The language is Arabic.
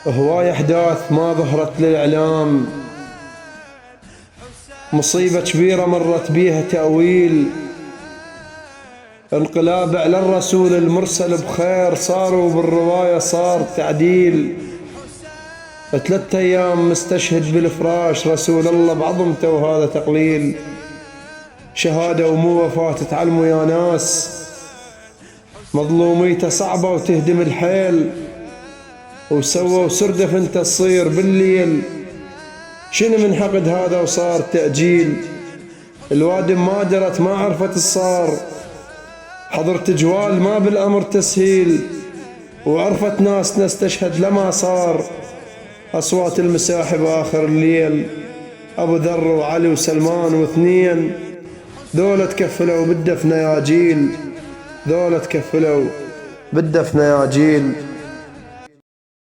هواي أحداث ما ظهرت للإعلام، مصيبة كبيرة مرت بيها تأويل، انقلاب على الرسول المرسل بخير صار وبالرواية صار تعديل. 3 أيام مستشهد بالفراش رسول الله بعظمته وهذا تقليل، شهادة ومو وفاة تعلموا يا ناس، مظلوميته صعبة وتهدم الحيل، وسووا سردف انت تصير بالليل. شنو من حقد هذا وصار تأجيل، الوادم ما درت ما عرفت الصار، حضرت جوال ما بالأمر تسهيل، وعرفت ناس نستشهد لما صار. أصوات المساحب آخر الليل، أبو ذر وعلي وسلمان و2، ذولا تكفلوا بالدفن يا جيل، ذولا تكفلوا بالدفن يا جيل.